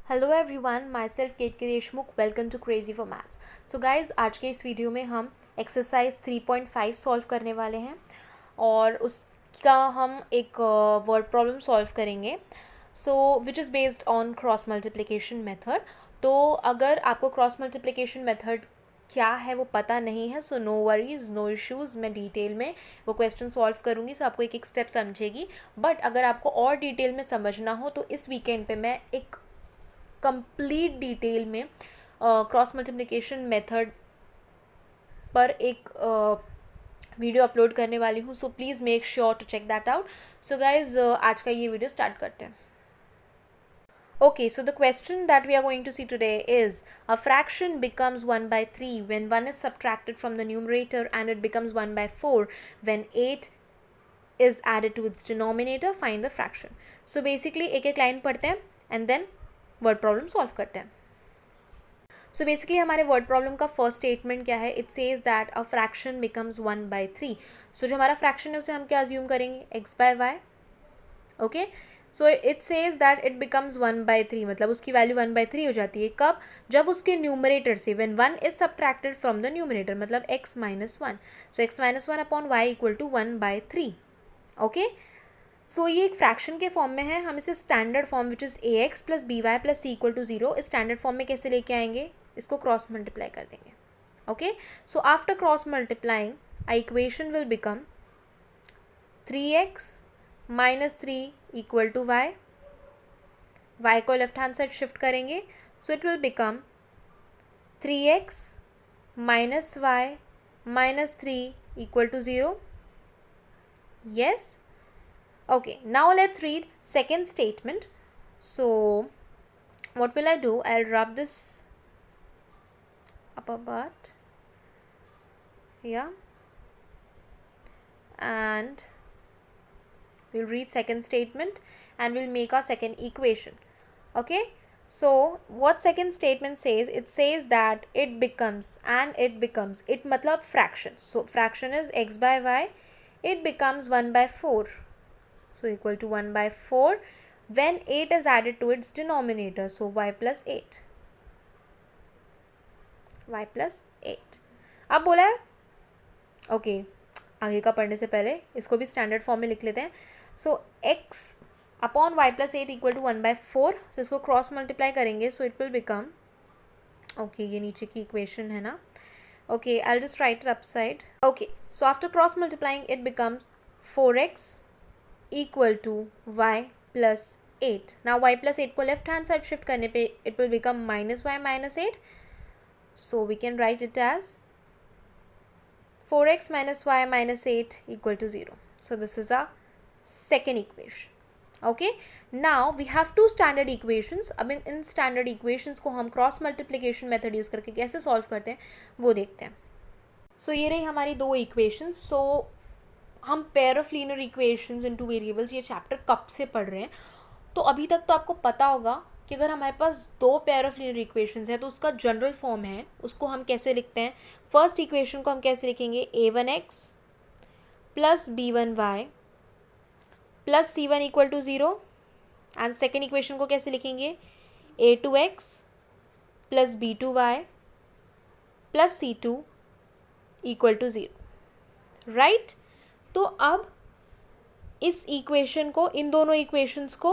Hello everyone, myself Kate K Deshmukh. Welcome to crazy for maths. So guys, आज के इस video में हम एक्सरसाइज 3.5 सॉल्व करने वाले हैं और उसका हम एक वर्ड प्रॉब्लम सॉल्व करेंगे, so which is based on cross multiplication method. तो अगर आपको क्रॉस मल्टीप्लिकेशन मेथड क्या है वो पता नहीं है, so no worries, no issues, मैं डिटेल में वो क्वेश्चन सॉल्व करूँगी, सो आपको एक एक स्टेप समझेगी। बट अगर आपको और डिटेल में समझना हो तो इस वीकेंड पे मैं एक कंप्लीट डिटेल में क्रॉस मल्टीप्लिकेशन मेथड पर एक वीडियो अपलोड करने वाली हूँ, so please make sure to check that out. So guys, आज का ये वीडियो स्टार्ट करते हैं। Okay, so the question that we are going to see today is a fraction becomes 1 by 3 when 1 is subtracted from the numerator and it becomes 1 by 4 when 8 is added to its denominator. Find the fraction. So basically एक एक line पढ़ते हैं and then word problem solve करते हैं। So basically हमारे word problem का first statement क्या है? It says that a fraction becomes 1 by 3। सो जो हमारा फ्रैक्शन है उसे हम क्या अज्यूम करेंगे? x by y। Okay, so it says that it becomes 1 by 3, मतलब उसकी वैल्यू 1 by 3 हो जाती है। कब? जब उसके न्यूमरेटर से when 1 is subtracted from the numerator, मतलब x minus 1। So x minus 1 upon y equal to 1 by 3। Okay, so ये एक फ्रैक्शन के फॉर्म में है। हम इसे standard form which is ax plus b y plus c equal to 0 इस standard form में कैसे लेके आएंगे? इसको क्रॉस मल्टीप्लाई कर देंगे। Okay, so after cross multiplying a equation will become 3x minus 3 equal to Y. Y को left hand side shift करेंगे, so it will become 3x minus Y minus 3 equal to 0। yes. Okay, now let's read second statement. So what will I do? I'll rub this upper part here and we'll read second statement and we'll make our second equation. Okay, so what second statement says? It says that it becomes, and it becomes, it matlab fraction, so fraction is x by y, it becomes 1 by 4, so equal to 1 by 4 when 8 is added to its denominator, so y plus 8, y plus 8। अब बोला है okay, आगे का पढ़ने से पहले इसको भी स्टैंडर्ड फॉर्म में लिख लेते हैं। So x upon Y plus 8 equal to 1 by 4, so इसको क्रॉस मल्टीप्लाई करेंगे, so it will become, okay ये नीचे की इक्वेशन है ना, okay I will just write it upside. Okay, so after cross multiplying it becomes 4x equal to y plus 8। now y plus 8 को left hand side shift करने पे it will become minus y minus 8, so we can write it as 4x minus y minus 8 equal to 0। so this is our second equation। okay, now we have two standard equations। अब इन standard equations को हम cross multiplication method use करके कैसे solve करते हैं वो देखते हैं। so ये रही हमारी दो इक्वेशंस। so हम pair of linear equations in two variables ये चैप्टर कब से पढ़ रहे हैं, तो अभी तक तो आपको पता होगा कि अगर हमारे पास दो पेयर ऑफ लीनियर इक्वेशंस है तो उसका जनरल फॉर्म है, उसको हम कैसे लिखते हैं। फर्स्ट इक्वेशन को हम कैसे लिखेंगे? a1x plus b1y plus c1 equal to 0। And second equation को कैसे लिखेंगे? a2x plus b2y plus c2 equal to 0। Right, तो अब इस इक्वेशन को, इन दोनों इक्वेशंस को,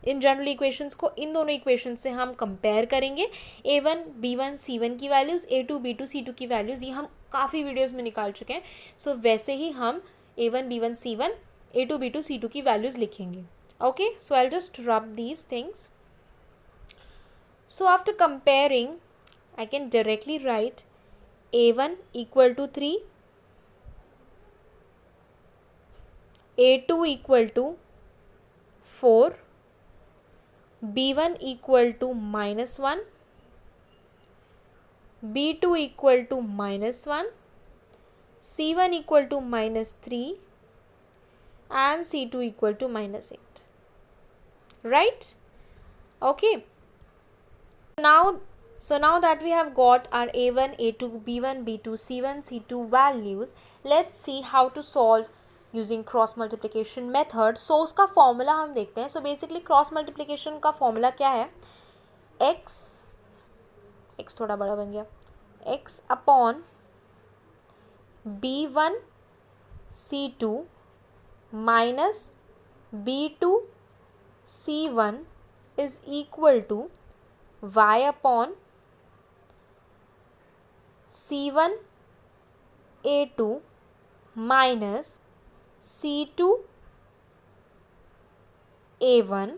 इन जनरल इक्वेशंस को इन दोनों इक्वेशंस से हम कंपेयर करेंगे। a1 b1 c1 की वैल्यूज़, a2 b2 c2 की वैल्यूज़, ये हम काफ़ी वीडियोस में निकाल चुके हैं। सो वैसे ही हम a1 b1 c1 a2 b2 c2 की वैल्यूज़ लिखेंगे। Okay, so I will just rub these things. So after comparing I can directly write a1 equal to 3, a2 equal to 4, b1 equal to minus 1, b2 equal to minus 1, c1 equal to minus 3 and c2 equal to minus 8. Right? Okay. So now that we have got our a1, a2, b1, b2, c1, c2 values, let's see how to solve using cross multiplication method. So उसका formula हम देखते हैं। So basically cross multiplication का formula क्या है? X थोड़ा बड़ा बन गया, x upon B1 C2 minus B2 C1 is equal to y upon C1 A2 minus C2 A1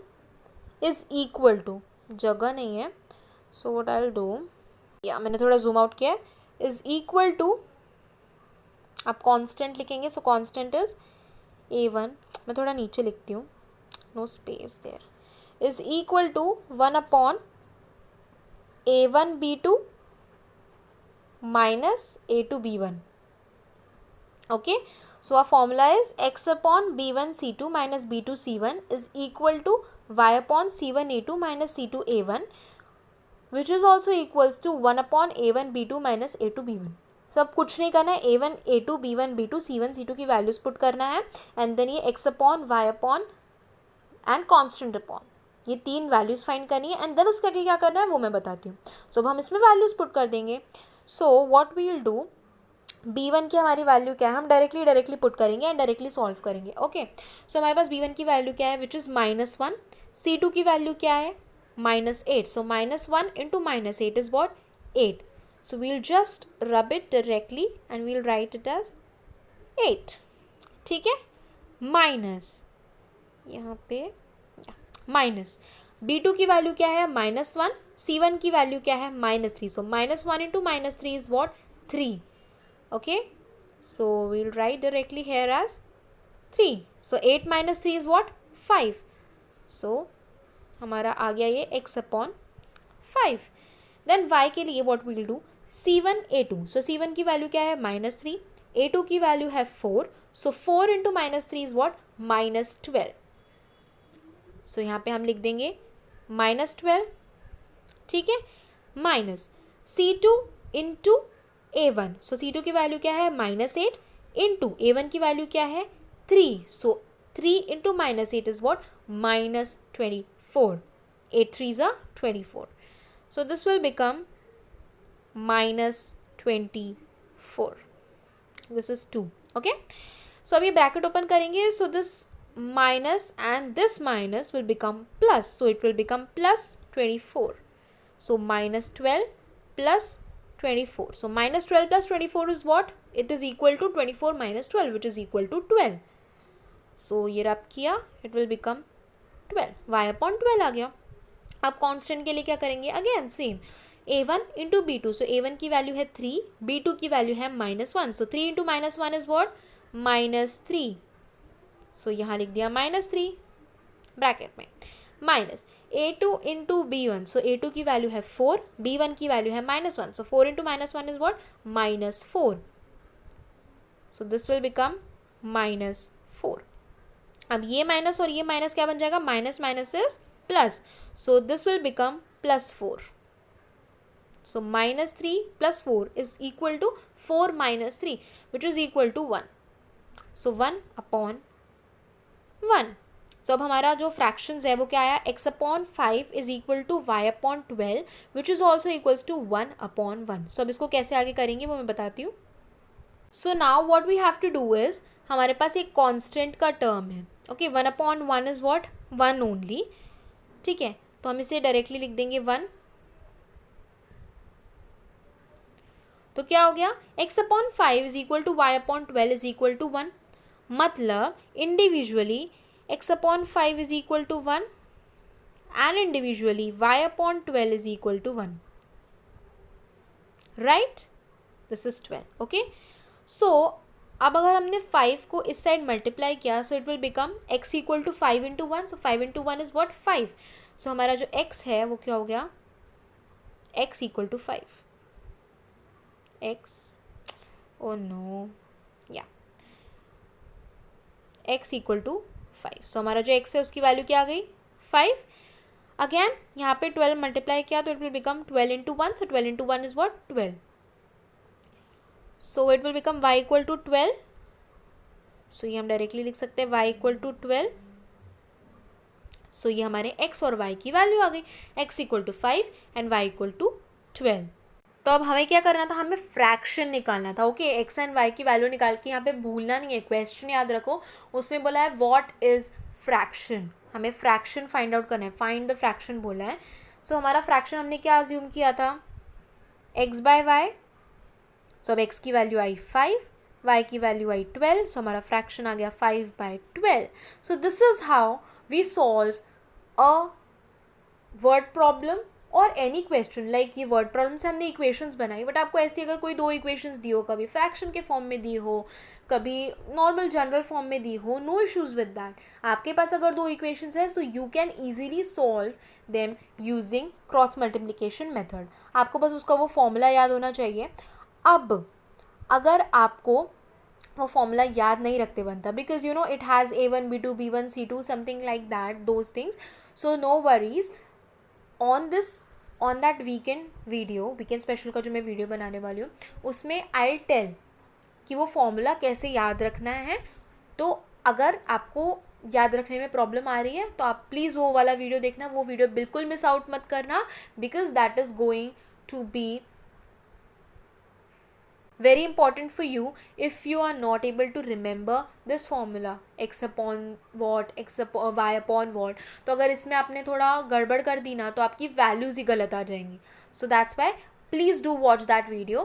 is equal to, जगह नहीं है so what I will do, या मैंने थोड़ा जूम आउट किया है, इज इक्वल टू, आप कांस्टेंट लिखेंगे सो कांस्टेंट इज A1, मैं थोड़ा नीचे लिखती हूँ, no space there, is equal to 1 upon A1 B2 minus A2 B1. Okay, so our formula is x upon B1 C2 minus B2 C1 is equal to y upon C1 A2 minus C2 A1, which is also equals to 1 upon A1 B2 minus A2 B1. सब कुछ नहीं करना है, A1 A2 B1 B2 C1 C2 की values put करना है and then ये x upon y upon and constant upon, ये तीन वैल्यूज फाइंड करनी है एंड देन उसके आगे क्या करना है वो मैं बताती हूँ. सो अब हम इसमें वैल्यूज पुट कर देंगे. So what we will do, B1 की हमारी वैल्यू क्या है, हम डायरेक्टली पुट करेंगे एंड डायरेक्टली सॉल्व करेंगे. ओके, सो हमारे पास B1 की वैल्यू क्या है विच इज़ -1, C2 की वैल्यू क्या है -8, so -1 into -8 is what 8. So we'll just rub it directly and we'll write it as 8. ठीक है, माइनस यहाँ पे माइनस B2 की वैल्यू क्या है -1, C1 की वैल्यू क्या है -3, सो -1 into -3 is what 3. Okay, so we'll write directly here as 3. So 8 minus 3 is what 5. So हमारा आ गया ये x upon 5. Then y के लिए what we'll do, C1 A2. So C1 की वैल्यू क्या है -3, A2 की वैल्यू है 4. So 4 into -3 is what -12. So यहाँ पे हम लिख देंगे -12. ठीक है, माइनस C2 इंटू A1. सो C2 की वैल्यू क्या है -8 इंटू A1 की वैल्यू क्या है 3. सो 3 into -8 is what -24. 8 3s are 24. So this will become -24. This is 2. Okay, so अभी ब्रैकेट ओपन करेंगे. So this minus and this minus will become plus, so it will become +24. So -12 plus 24. So -12 plus 24 is what? It is equal to 24 minus 12, which is equal to 12. So ये रब किया, it will become 12. y upon 12 आ गया. अब constant के लिए क्या करेंगे, again same A1 into B2. सो A1 की वैल्यू है 3, B2 की वैल्यू है -1. सो 3 इंटू -1 इज वॉट -3. सो यहाँ लिख दिया -3 ब्रैकेट में, माइनस A2 इंटू B1. सो A2 की वैल्यू है 4, B1 की वैल्यू है -1. सो 4 into -1 is what -4. So this will become -4. अब ये माइनस और ये माइनस क्या बन जाएगा, minus minus is plus. So this will become +4. सो -3 + 4 is equal to 4 - 3 which is equal to 1. So 1 upon 1. तो अब हमारा जो फ्रैक्शंस है वो क्या आया, x upon 5 is equal to y upon 12 which is also equals to 1 upon 1. So अब इसको कैसे आगे करेंगे वो मैं बताती हूँ. So now what we have to do is, हमारे पास एक कांस्टेंट का टर्म है. Okay, 1 upon 1 is what 1 only. ठीक है, तो हम इसे डायरेक्टली लिख देंगे 1. तो क्या हो गया, x upon 5 is equal to y upon 12 is equal to 1. मतलब individually x upon 5 is equal to 1 and individually y upon 12 is equal to 1. Right? This is 12. Okay? So, अब अगर हमने 5 को इस साइड मल्टीप्लाई किया, so it will become x equal to 5 into 1. So 5 into 1 is what? 5. So हमारा जो x है वो क्या हो गया, x equal to 5. x, oh no, yeah, x equal to 5. सो हमारा जो x है उसकी वैल्यू क्या आ गई 5. अगेन यहाँ पे 12 मल्टीप्लाई किया तो it will become 12 into 1. So 12 into 1 is what 12. So it will become y equal to 12. So ये हम डायरेक्टली लिख सकते हैं y इक्वल टू 12. सो ये हमारे x और y की वैल्यू आ गई, x equal to 5 and y equal to 12। तो अब हमें क्या करना था, हमें फ्रैक्शन निकालना था। ओके, एक्स एंड वाई की वैल्यू निकाल के यहाँ पे भूलना नहीं है, क्वेश्चन याद रखो, उसमें बोला है व्हाट इज फ्रैक्शन, हमें फ्रैक्शन फाइंड आउट करना है, फाइंड द फ्रैक्शन बोला है। सो हमारा फ्रैक्शन हमने क्या अज्यूम किया था, x बाय वाई। सो अब x की वैल्यू आई 5, y की वैल्यू आई 12, सो हमारा फ्रैक्शन आ गया 5/12। So this is how we solve a word problem और एनी क्वेश्चन। लाइक ये वर्ड प्रॉब्लम से हमने इक्वेशंस बनाई, बट आपको ऐसी अगर कोई दो इक्वेशंस दी हो, कभी फ्रैक्शन के फॉर्म में दी हो, कभी नॉर्मल जनरल फॉर्म में दी हो, नो इश्यूज विद दैट। आपके पास अगर दो इक्वेशंस है so you can easily solve them using cross multiplication method. आपको बस उसका वो फॉर्मूला याद होना चाहिए। अब अगर आपको वो फॉर्मूला याद नहीं रखते बनता, because you know it has A1 B2 B1 C2 something like that, those things, so no worries. On that weekend special का जो मैं वीडियो बनाने वाली हूँ, उसमें आई विल टेल कि वो फॉर्मूला कैसे याद रखना है। तो अगर आपको याद रखने में प्रॉब्लम आ रही है तो आप प्लीज़ वो वाला वीडियो देखना, वो वीडियो बिल्कुल मिस आउट मत करना, because that is going to be very important for you if you are not able to remember this formula, x upon what, y upon what। तो अगर इसमें आपने थोड़ा गड़बड़ कर दी ना तो आपकी वैल्यूज़ ही गलत आ जाएंगी। So that's why please do watch that video,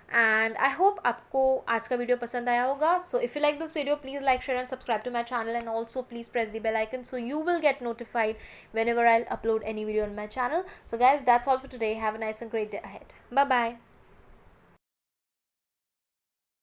and I hope आपको आज का वीडियो पसंद आया होगा। So if you like this video please like, share and subscribe to my channel, and also please press the bell icon so you will get notified whenever I'll upload any video on my channel. So guys, that's all for today. Have a nice and great day ahead. Bye bye.